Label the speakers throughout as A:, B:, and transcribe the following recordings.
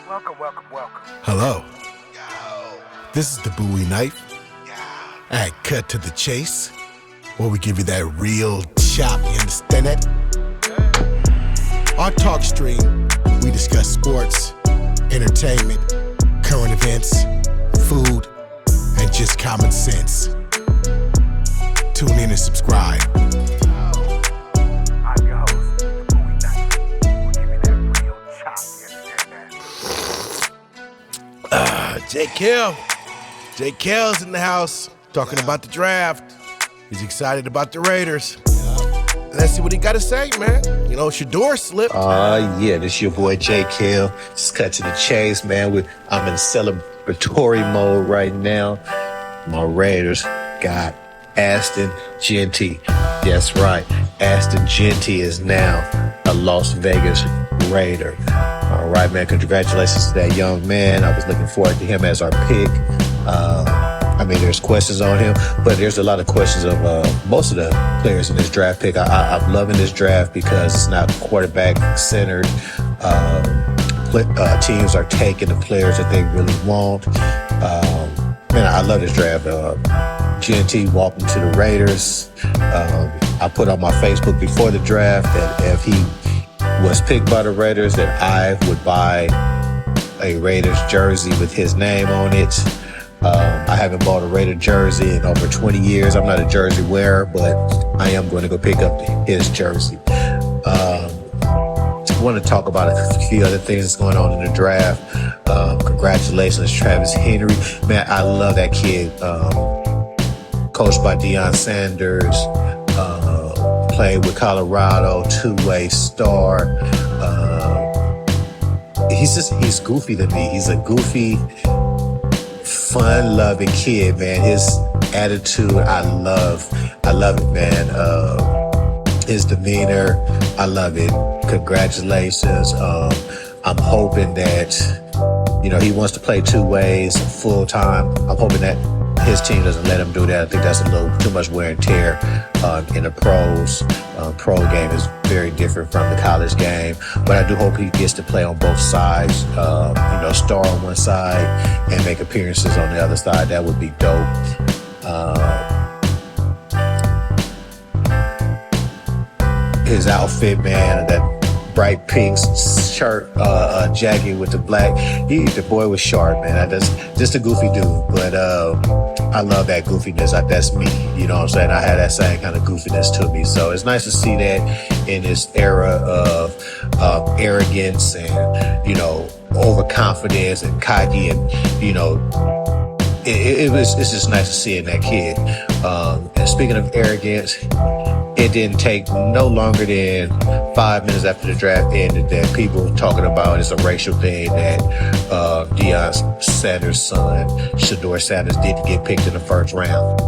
A: Welcome.
B: Hello.
A: Yo.
B: This is the Bowie Knife.
A: Yeah.
B: And cut to the chase, where we give you that real chop, you understand that? Our talk stream, we discuss sports, entertainment, current events, food, and just common sense. Tune in and subscribe.
A: I'm your host, the Bowie Knife. We'll give you that real chop, you understand that?
B: J-Kell. J-Kell's in the house, talking about the draft. He's excited about the Raiders. Let's see what he got to say, man. You know, Shadeur slipped.
C: Yeah, this your boy J-Kell. Just cut to the chase, man. I'm in celebratory mode right now. My Raiders got Aston Genty. That's right. Aston Genty is now a Las Vegas Raider. All right, man. Congratulations to that young man. I was looking forward to him as our pick. There's questions on him, but there's a lot of questions of most of the players in this draft pick. I'm loving this draft because it's not quarterback centered. Teams are taking the players that they really want. I love this draft. GNT walked into the Raiders. I put on my Facebook before the draft that if he was picked by the Raiders, that I would buy a Raiders jersey with his name on it. I haven't bought a Raider jersey in over 20 years. I'm not a jersey wearer, but I am going to go pick up his jersey. I want to talk about a few other things that's going on in the draft. Congratulations, Travis Henry. Man, I love that kid. Coached by Shadeur Sanders. Played with Colorado, two-way star. He's goofy to me. He's a goofy, fun-loving kid, man. His attitude, I love it, man. His demeanor, I love it. Congratulations. I'm hoping that, he wants to play two ways full time. I'm hoping that his team doesn't let him do that. I think that's a little too much wear and tear in the pros. Pro game is very different from the college game, but I do hope he gets to play on both sides. Star on one side and make appearances on the other side. That would be dope. His outfit, man, that bright pink shirt, jacket with the black. The boy was sharp, man. Just a goofy dude, but I love that goofiness. That's me. You know what I'm saying? I had that same kind of goofiness to me. So it's nice to see that in this era of arrogance and, overconfidence and cocky and, it's just nice to see in that kid. And speaking of arrogance, it didn't take no longer than 5 minutes after the draft ended that people talking about it's a racial thing that Shadeur Sanders' son, Shadeur Sanders, didn't get picked in the first round.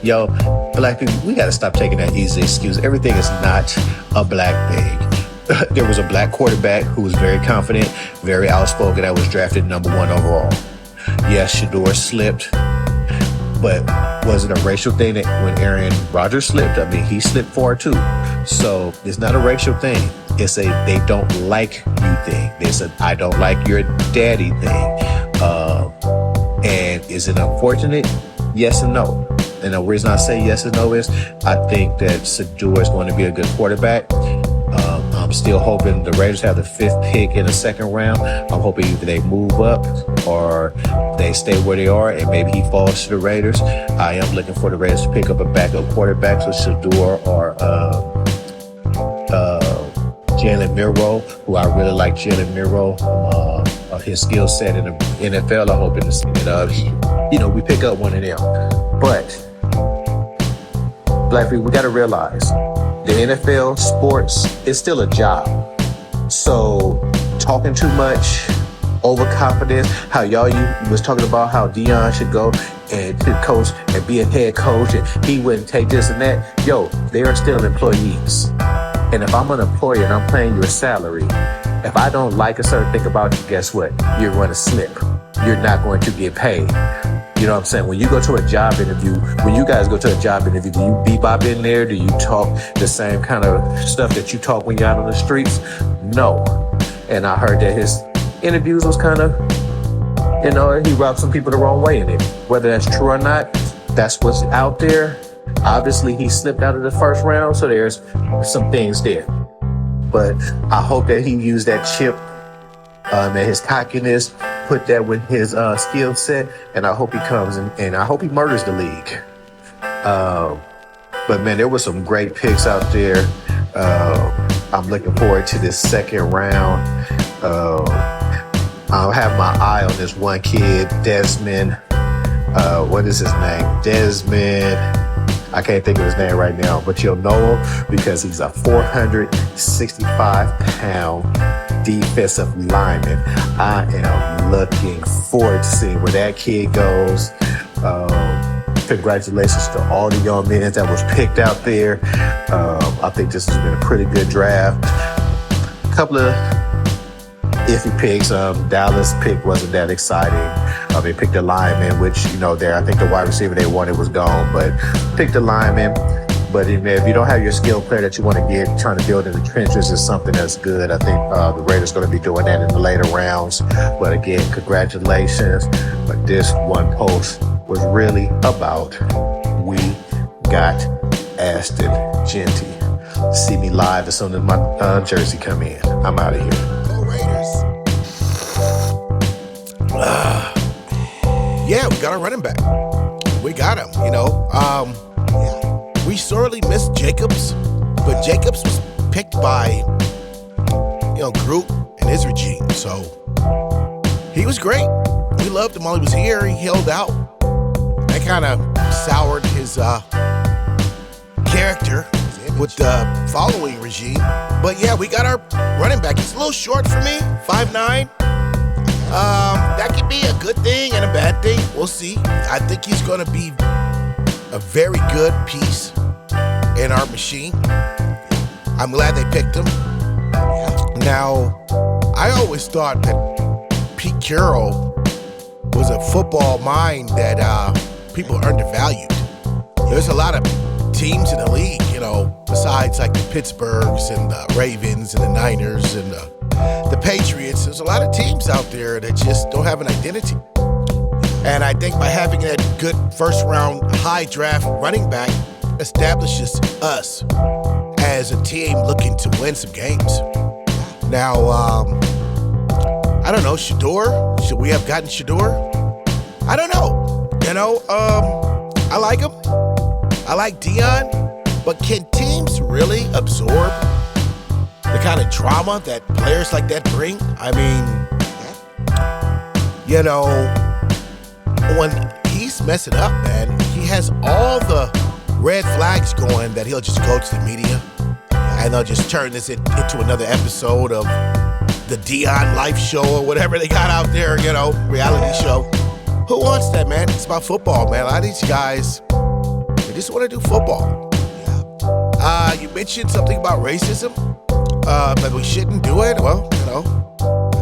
C: Yo, black people, we gotta stop taking that easy excuse. Everything is not a black thing. There was a black quarterback who was very confident, very outspoken, that was drafted number 1 overall. Yes, Shadeur slipped, but was it a racial thing that when Aaron Rodgers slipped? He slipped far too. So it's not a racial thing. It's a they don't like you thing. It's a I don't like your daddy thing. And is it unfortunate? Yes and no. And the reason I say yes and no is I think that Shadeur is going to be a good quarterback. I'm still hoping the Raiders have the 5th pick in the 2nd round. I'm hoping either they move up or they stay where they are and maybe he falls to the Raiders. I am looking for the Raiders to pick up a backup quarterback, so Shadeur or Jalen Milroe, who I really like Jalen Milroe. His skill set in the NFL, I'm hoping to see that we pick up one of them. But black people, we got to realize the NFL, sports, is still a job. So talking too much, overconfidence, how you was talking about how Deion should go and to coach and be a head coach and he wouldn't take this and that. Yo, they are still employees. And if I'm an employer and I'm paying you a salary, if I don't like a certain thing about you, guess what? You're going to slip. You're not going to get paid. You know what I'm saying? When you go to a job interview, when you guys go to a job interview, do you bebop in there? Do you talk the same kind of stuff that you talk when you're out on the streets? No. And I heard that his interviews was kind of, he rubbed some people the wrong way in it. Whether that's true or not, that's what's out there. Obviously, he slipped out of the first round, so there's some things there. But I hope that he used that chip and his cockiness, put that with his skill set, and I hope he comes and I hope he murders the league. But man, there were some great picks out there. I'm looking forward to this second round. I'll have my eye on this one kid, Desmond. What is his name? Desmond. I can't think of his name right now, but you'll know him because he's a 465-pound defensive lineman. I am looking forward to seeing where that kid goes. Congratulations to all the young men that was picked out there. I think this has been a pretty good draft. A couple of iffy picks. Dallas pick wasn't that exciting. They picked a lineman, which, I think the wide receiver they wanted was gone, but picked a lineman. But if you don't have your skill player that you want to get, trying to build in the trenches is something that's good. I think the Raiders are going to be doing that in the later rounds. But again, congratulations. But this one post was really about we got Aston Genty. See me live as soon as my jersey come in. I'm out of here.
B: Go Raiders. Yeah, we got our running back. We got him, We sorely missed Jacobs, but Jacobs was picked by, Group and his regime. So he was great. We loved him while he was here. He held out. That kind of soured his character with the following regime. But yeah, we got our running back. He's a little short for me, 5'9". That could be a good thing and a bad thing. We'll see. I think he's going to be a very good piece in our machine. I'm glad they picked him. Now, I always thought that Pete Carroll was a football mind that people undervalued. There's a lot of teams in the league, besides like the Pittsburghs and the Ravens and the Niners and the Patriots. There's a lot of teams out there that just don't have an identity. And I think by having that good first round high draft running back establishes us as a team looking to win some games. Now, I don't know, Shadeur? Should we have gotten Shadeur? I don't know. I like him. I like Dion. But can teams really absorb the kind of drama that players like that bring? I mean, when he's messing up, man, he has all the red flags going that he'll just go to the media and they'll just turn this into another episode of the Dion Life Show or whatever they got out there, reality show. Who wants that, man? It's about football, man. A lot of these guys, they just want to do football. You mentioned something about racism, that we shouldn't do it. Well,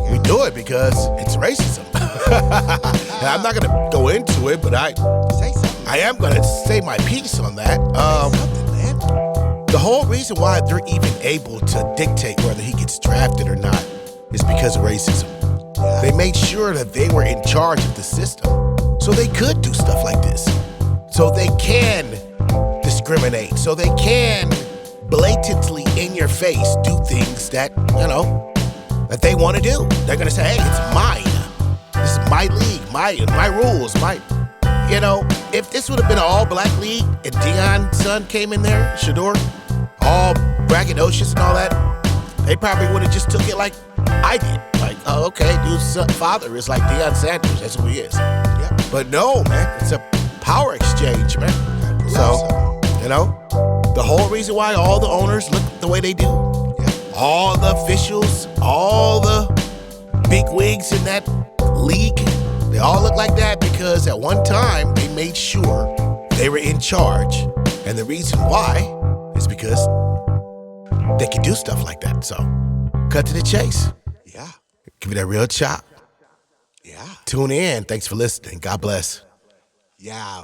B: we do it because it's racism. And I'm not going to go into it, but I am going to say my piece on that. The whole reason why they're even able to dictate whether he gets drafted or not is because of racism. They made sure that they were in charge of the system, so they could do stuff like this. So they can discriminate. So they can blatantly in your face do things that, that they want to do. They're going to say, hey, it's mine. This is my league, my rules, if this would have been an all-black league and Dion's son came in there, Shadeur, all braggadocious and all that, they probably would have just took it like I did. Like, oh, okay, dude's father is like Deion Sanders. That's who he is. Yeah. But no, man, it's a power exchange, man. So, the whole reason why all the owners look the way they do, all the officials, all the big wigs in that league, they all look like that because at one time they made sure they were in charge. And the reason why is because they can do stuff like that. So, cut to the chase. Yeah. Give me that real chop. Yeah. Tune in. Thanks for listening. God bless. Yeah.